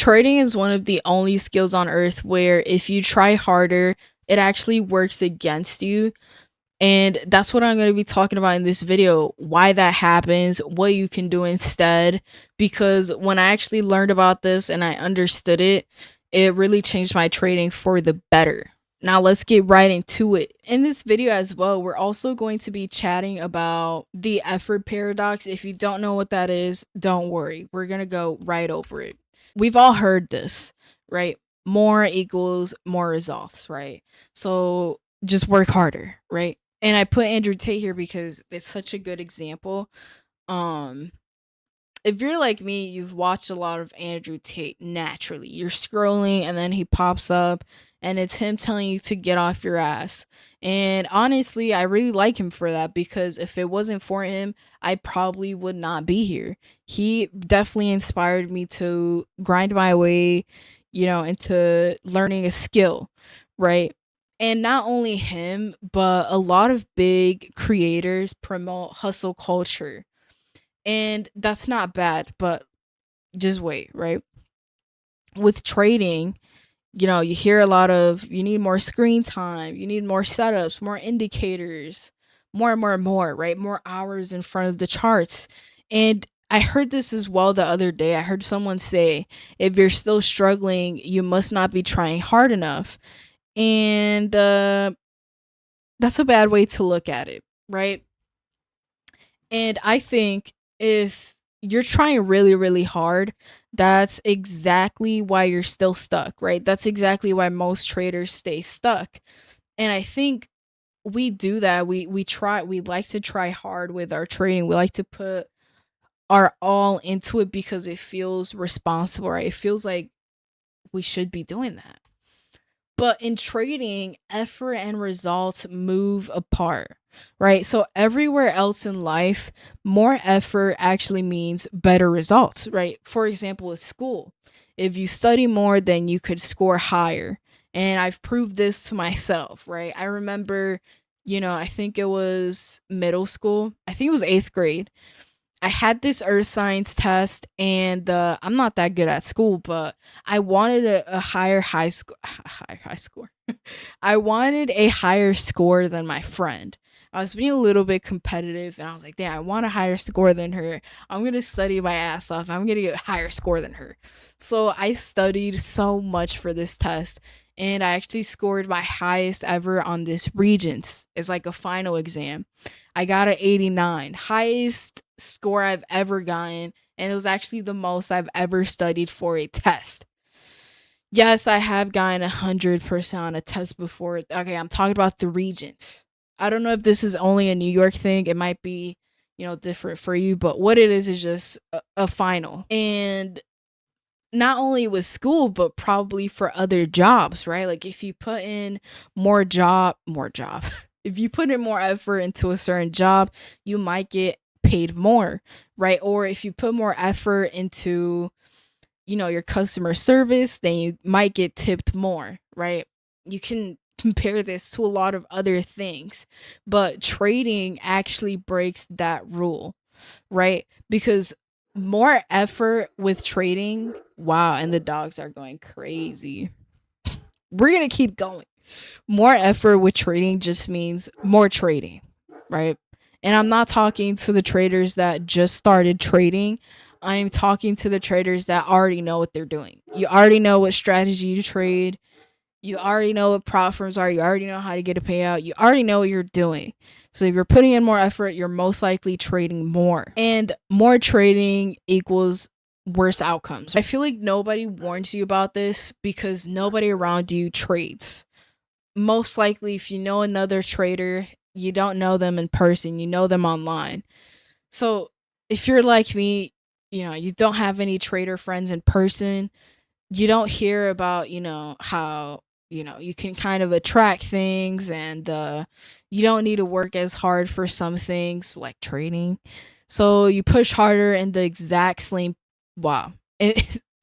Trading is one of the only skills on earth where if you try harder, it actually works against you. And that's what I'm going to be talking about in this video, why that happens, what you can do instead. Because when I actually learned about this and I understood it, it really changed my trading for the better. Now let's get right into it. In this video as well, we're also going to be chatting about the effort paradox. If you don't know what that is, don't worry. We're going to go right over it. We've all heard this, right? More equals more results, right? So just work harder, right? And I put Andrew Tate here because it's such a good example. Um, if you're like me, you've watched a lot of Andrew Tate naturally. You're scrolling and then he pops up and it's him telling you to get off your ass. And honestly, I really like him for that because if it wasn't for him, I probably would not be here. He definitely inspired me to grind my way, into learning a skill, right? And not only him, but a lot of big creators promote hustle culture, and that's not bad, but just wait, right? With trading, you hear a lot of you need more screen time, you need more setups, more indicators, more, right? More hours in front of the charts. And I heard this as well the other day. I heard someone say, if you're still struggling, you must not be trying hard enough. And that's a bad way to look at it, right? And I think if you're trying really, really hard, that's exactly why you're still stuck, right? That's exactly why most traders stay stuck. And I think we do that. We like to try hard with our trading. We like to put our all into it because it feels responsible, right? It feels like we should be doing that. But in trading, effort and results move apart, right? So everywhere else in life, more effort actually means better results, right? For example, with school, if you study more, then you could score higher. And I've proved this to myself, right? I remember, I think it was middle school. I think it was 8th grade. I had this earth science test, and I'm not that good at school, but I wanted a higher high score. I wanted a higher score than my friend. I was being a little bit competitive, and I was like, "Damn, I want a higher score than her. I'm gonna study my ass off. I'm gonna get a higher score than her." So I studied so much for this test, and I actually scored my highest ever on this Regents. It's like a final exam. I got an 89, highest score I've ever gotten, and it was actually the most I've ever studied for a test. Yes, I have gotten 100% on a test before. Okay, I'm talking about the Regents. I don't know if this is only a New York thing. It might be, different for you, but what it is just a final. And not only with school, but probably for other jobs, right? Like if you put in more job. If you put in more effort into a certain job, you might get paid more, right? Or if you put more effort into, your customer service, then you might get tipped more, right? You can compare this to a lot of other things, but trading actually breaks that rule, right? Because more effort with trading, wow, and the dogs are going crazy. We're going to keep going. More effort with trading just means more trading, right? And I'm not talking to the traders that just started trading. I'm talking to the traders that already know what they're doing. You already know what strategy to trade. You already know what prop firms are. You already know how to get a payout. You already know what you're doing. So if you're putting in more effort, you're most likely trading more. And more trading equals worse outcomes. I feel like nobody warns you about this because nobody around you trades. Most likely, if you know another trader, you don't know them in person, you know them online. So if you're like me, you don't have any trader friends in person, you don't hear about, how, you can kind of attract things, and you don't need to work as hard for some things like trading. So you push harder in the exact same, wow.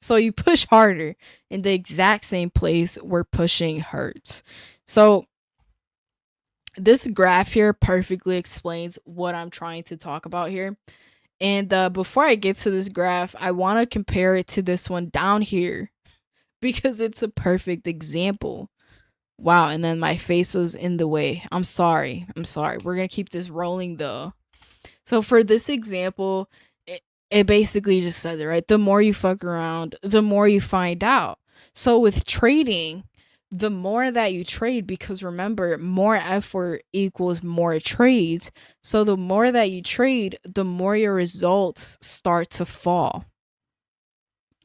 So you push harder in the exact same place where pushing hurts. So this graph here perfectly explains what I'm trying to talk about here. And before I get to this graph, I want to compare it to this one down here because it's a perfect example. Wow, and then my face was in the way. I'm sorry. I'm sorry. We're going to keep this rolling though. So for this example, it basically just says it, right? The more you fuck around, the more you find out. So with trading, the more that you trade, because remember, more effort equals more trades. So the more that you trade, the more your results start to fall.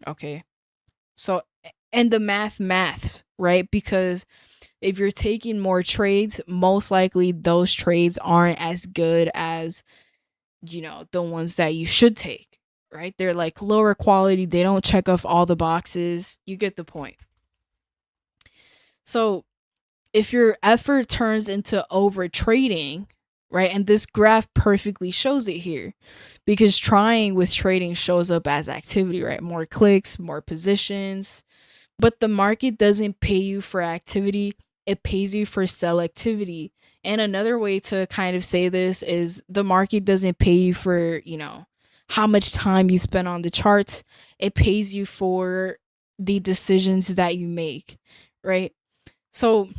Okay. So, and the maths, right? Because if you're taking more trades, most likely those trades aren't as good as, the ones that you should take, right? They're like lower quality. They don't check off all the boxes. You get the point. So if your effort turns into over trading, right? And this graph perfectly shows it here because trying with trading shows up as activity, right? More clicks, more positions, but the market doesn't pay you for activity, it pays you for selectivity. And another way to kind of say this is the market doesn't pay you for, how much time you spend on the charts. It pays you for the decisions that you make, right? So,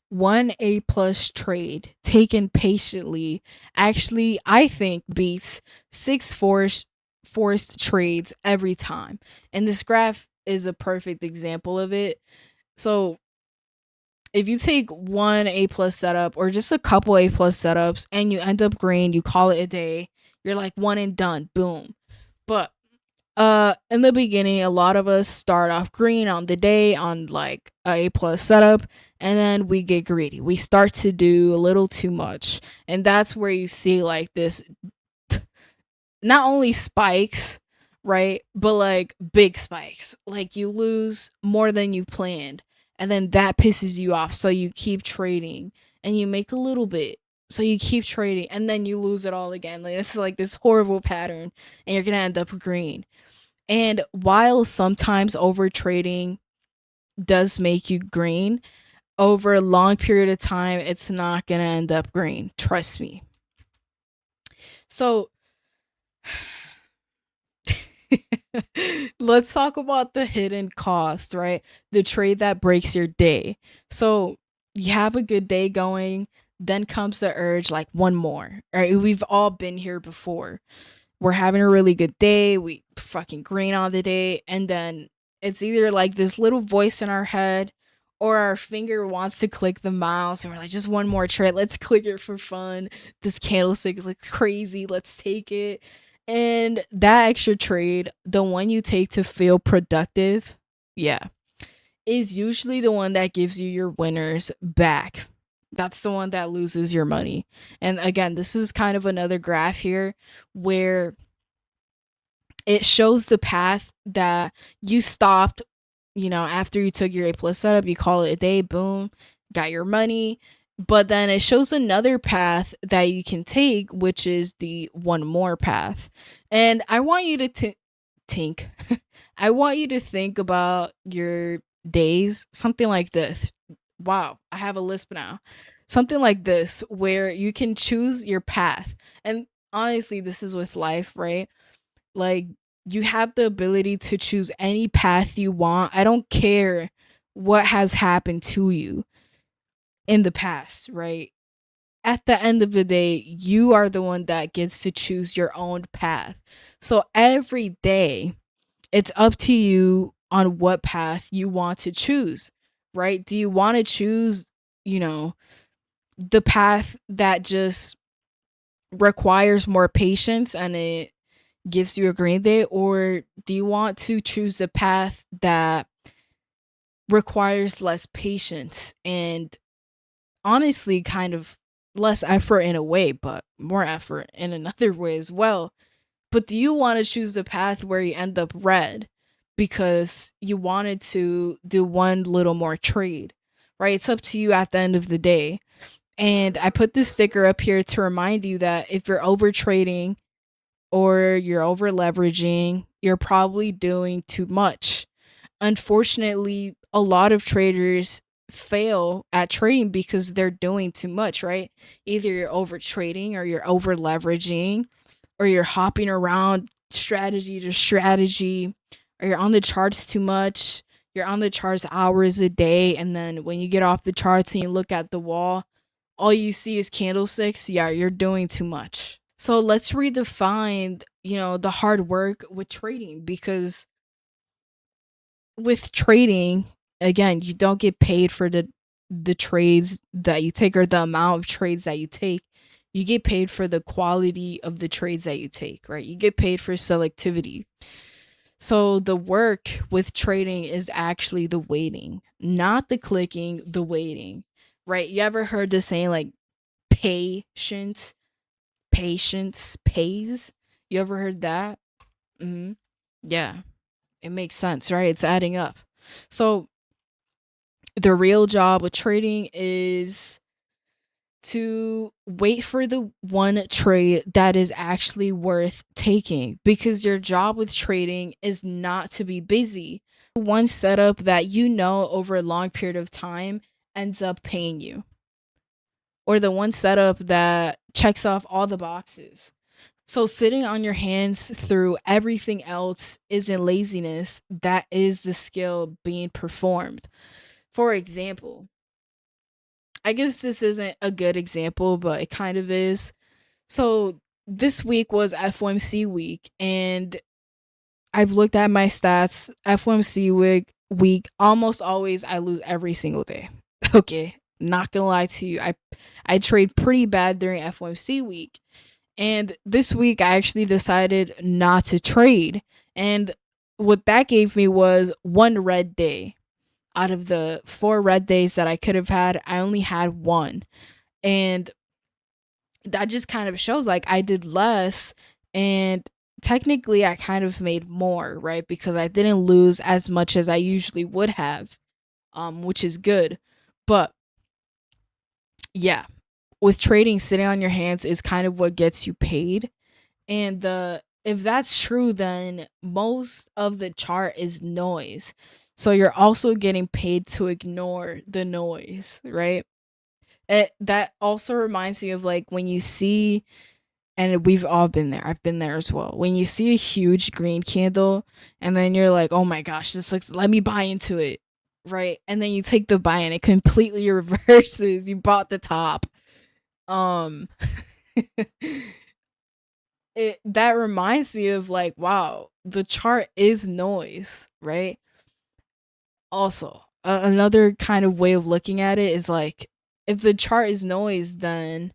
one A plus trade taken patiently actually, I think, beats six forced trades every time. And this graph is a perfect example of it. So if you take one A plus setup or just a couple A plus setups and you end up green, you call it a day, you're like one and done, boom. But in the beginning, a lot of us start off green on the day on like a plus setup, and then we get greedy. We start to do a little too much, and that's where you see like this not only spikes, right, but like big spikes. Like you lose more than you planned, and then that pisses you off, so you keep trading and you make a little bit. So you keep trading and then you lose it all again. Like it's like this horrible pattern and you're going to end up green. And while sometimes over trading does make you green, over a long period of time, it's not going to end up green. Trust me. So let's talk about the hidden cost, right? The trade that breaks your day. So you have a good day going, then comes the urge like one more. Right? We've all been here before. We're having a really good day, we fucking green all the day, and then it's either like this little voice in our head or our finger wants to click the mouse and we're like, just one more trade, let's click it for fun. This candlestick is like crazy, let's take it. And that extra trade, the one you take to feel productive, yeah, is usually the one that gives you your winners back. That's the one that loses your money. And again, this is kind of another graph here where it shows the path that you stopped, after you took your A plus setup, you call it a day, boom, got your money. But then it shows another path that you can take, which is the one more path. And I want you to think. I want you to think about your days, something like this. Wow, I have a lisp now. Something like this, where you can choose your path. And honestly, this is with life, right? Like, you have the ability to choose any path you want. I don't care what has happened to you in the past, right? At the end of the day, you are the one that gets to choose your own path. So every day, it's up to you on what path you want to choose, right? Do you want to choose, the path that just requires more patience and it gives you a green day, or do you want to choose a path that requires less patience and honestly kind of less effort in a way, but more effort in another way as well? But do you want to choose the path where you end up red because you wanted to do one little more trade, right? It's up to you at the end of the day. And I put this sticker up here to remind you that if you're over trading or you're over leveraging, you're probably doing too much. Unfortunately, a lot of traders fail at trading because they're doing too much, right? Either you're over trading or you're over leveraging, or you're hopping around strategy to strategy, or you're on the charts too much. You're on the charts hours a day, and then when you get off the charts and you look at the wall, all you see is candlesticks. Yeah, you're doing too much. So let's redefine, the hard work with trading, because with trading, again, you don't get paid for the trades that you take, or the amount of trades that you take. You get paid for the quality of the trades that you take, right? You get paid for selectivity. So the work with trading is actually the waiting, not the clicking, the waiting, right? You ever heard the saying like patience, patience pays? You ever heard that? Hmm. Yeah, it makes sense, right? It's adding up. So the real job with trading is to wait for the one trade that is actually worth taking, because your job with trading is not to be busy. One setup that over a long period of time ends up paying you, or the one setup that checks off all the boxes. So sitting on your hands through everything else isn't laziness, that is the skill being performed. For example, I guess this isn't a good example, but it kind of is. So this week was FOMC week, and I've looked at my stats. FOMC week, almost always I lose every single day. Okay, not gonna lie to you, I trade pretty bad during FOMC week, and this week I actually decided not to trade, and what that gave me was one red day. Out of the 4 red days that I could have had, I only had one. And that just kind of shows like I did less, and technically I kind of made more, right? Because I didn't lose as much as I usually would have, which is good. But yeah, with trading, sitting on your hands is kind of what gets you paid. And if that's true, then most of the chart is noise. So you're also getting paid to ignore the noise, right? That also reminds me of like when you see, and we've all been there. I've been there as well. When you see a huge green candle, and then you're like, "Oh my gosh, this looks. Let me buy into it." Right? And then you take the buy and it completely reverses. You bought the top. Um that reminds me of like, wow, the chart is noise, right? Also, another kind of way of looking at it is like, if the chart is noise, then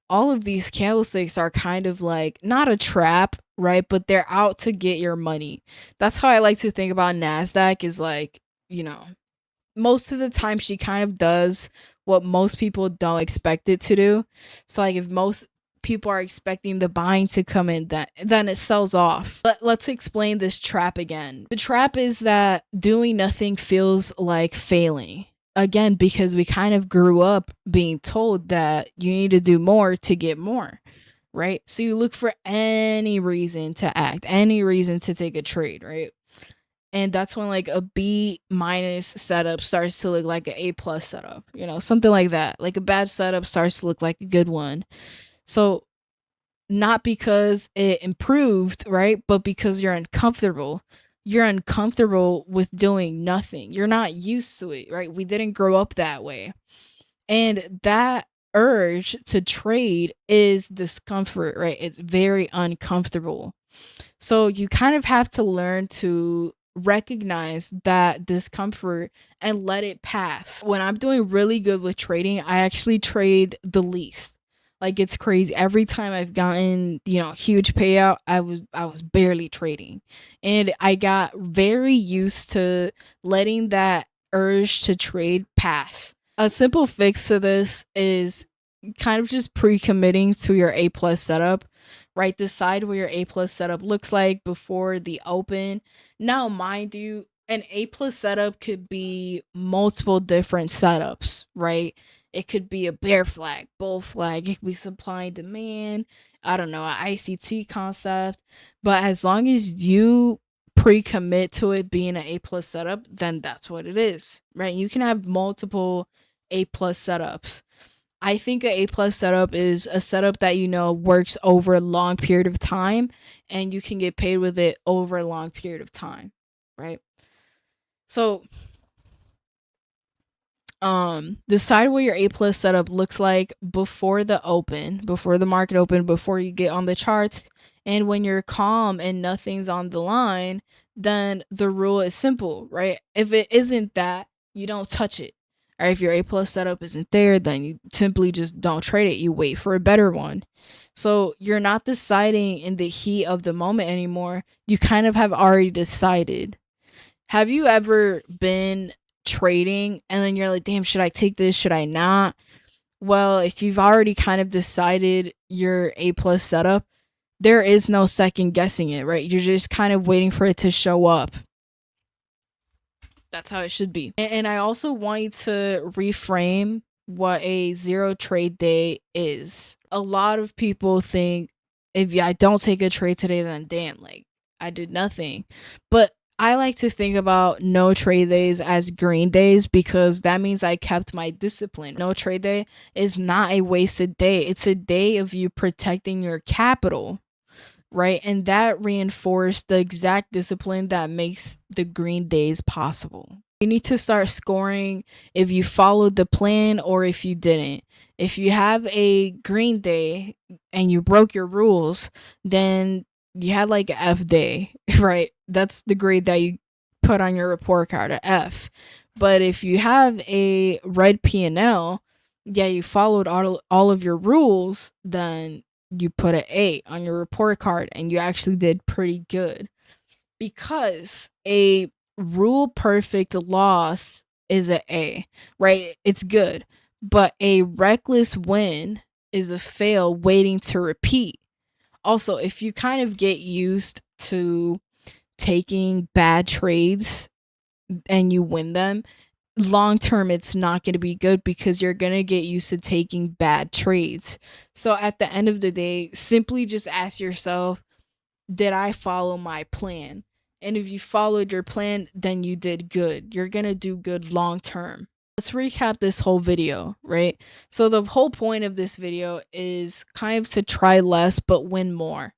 all of these candlesticks are kind of like not a trap, right? But they're out to get your money. That's how I like to think about NASDAQ, is like, you know, most of the time she kind of does what most people don't expect it to do. So like if most people are expecting the buying to come in, that then it sells off. Let's explain this trap again. The trap is that doing nothing feels like failing. Again, because we kind of grew up being told that you need to do more to get more, right? So you look for any reason to act, any reason to take a trade, right? And that's when like a B minus setup starts to look like an A plus setup, something like that. Like a bad setup starts to look like a good one. So not because it improved, right? But because you're uncomfortable. You're uncomfortable with doing nothing. You're not used to it, right? We didn't grow up that way. And that urge to trade is discomfort, right? It's very uncomfortable. So you kind of have to learn to recognize that discomfort and let it pass. When I'm doing really good with trading, I actually trade the least. Like it's crazy. Every time I've gotten, huge payout, I was barely trading. And I got very used to letting that urge to trade pass. A simple fix to this is kind of just pre-committing to your A plus setup, right? Decide what your A plus setup looks like before the open. Now, mind you, an A plus setup could be multiple different setups, right? It could be a bear flag, bull flag, it could be supply and demand, I don't know, an ICT concept. But as long as you pre-commit to it being an A plus setup, then that's what it is, right? You can have multiple A plus setups. I think a A+ setup is a setup that you know works over a long period of time and you can get paid with it over a long period of time, right? So, decide what your A+ setup looks like before the market open, before you get on the charts, and when you're calm and nothing's on the line, then the rule is simple, right? If it isn't that, you don't touch it. Or if your A+ setup isn't there, then you simply just don't trade it. You wait for a better one. So you're not deciding in the heat of the moment anymore. You kind of have already decided. Have you ever been trading and then you're like, damn, should I take this? Should I not? Well, if you've already kind of decided your A+ setup, there is no second guessing it, right? You're just kind of waiting for it to show up. That's how it should be. And I also want you to reframe what a zero trade day is. A lot of people think if I don't take a trade today, then damn, like I did nothing. But I like to think about no trade days as green days because that means I kept my discipline. No trade day is not a wasted day, it's a day of you protecting your capital, right? And that reinforced the exact discipline that makes the green days possible. You need to start scoring if you followed the plan or if you didn't. If you have a green day and you broke your rules, then you had like an F day, right? That's the grade that you put on your report card, a F. But if you have a red P&L, yeah, you followed all of your rules, then you put an A on your report card and you actually did pretty good. Because a rule perfect loss is an A, right? It's good. But a reckless win is a fail waiting to repeat. Also, if you kind of get used to taking bad trades and you win them, long term it's not going to be good because you're going to get used to taking bad trades. So at the end of the day, simply just ask yourself, did I follow my plan? And if you followed your plan, then you did good. You're going to do good long term. Let's recap this whole video, right? So the whole point of this video is kind of to try less but win more,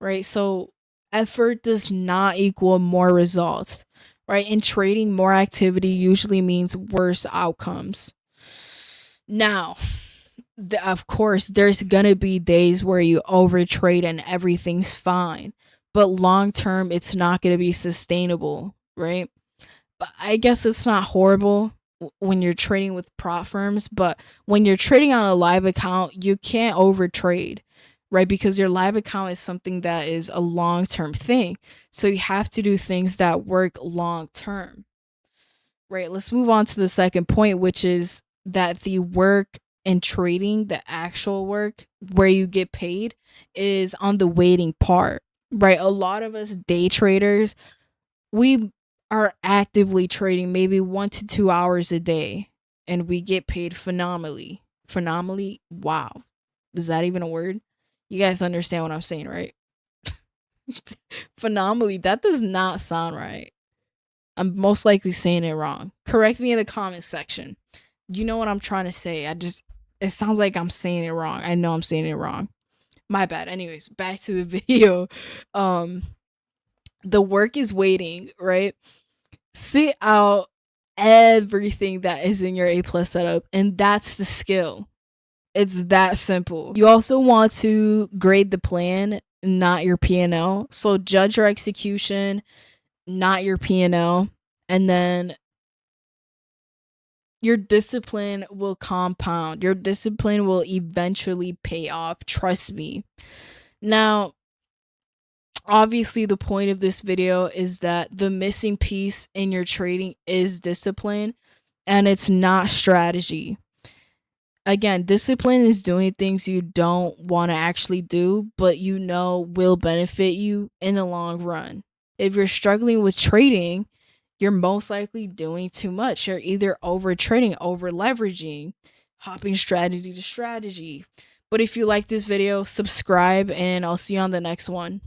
right? So effort does not equal more results, right? In trading, more activity usually means worse outcomes. Now, of course, there's gonna be days where you overtrade and everything's fine, but long term, it's not gonna be sustainable, right? But I guess it's not horrible when you're trading with prop firms, but when you're trading on a live account, you can't overtrade, right? Because your live account is something that is a long term thing. So you have to do things that work long term, right? Let's move on to the second point, which is that the work and trading, the actual work where you get paid, is on the waiting part, right? A lot of us day traders, we are actively trading maybe 1 to 2 hours a day and we get paid phenomenally. Phenomenally? Wow. Is that even a word? You guys understand what I'm saying, right? Phenomenally. That does not sound right. I'm most likely saying it wrong. Correct me in the comment section. You know what I'm trying to say. It sounds like I'm saying it wrong. I know I'm saying it wrong. My bad. Anyways, back to the video. Um the work is waiting, right? Sit out everything that is in your A+ setup, and that's the skill. It's that simple. You also want to grade the plan, not your P&L. So judge your execution, not your P&L, and then your discipline will compound. Your discipline will eventually pay off. Trust me. Now, obviously, the point of this video is that the missing piece in your trading is discipline and it's not strategy. Again, discipline is doing things you don't want to actually do, but you know will benefit you in the long run. If you're struggling with trading, you're most likely doing too much. You're either over trading, over leveraging, hopping strategy to strategy. But if you like this video, subscribe and I'll see you on the next one.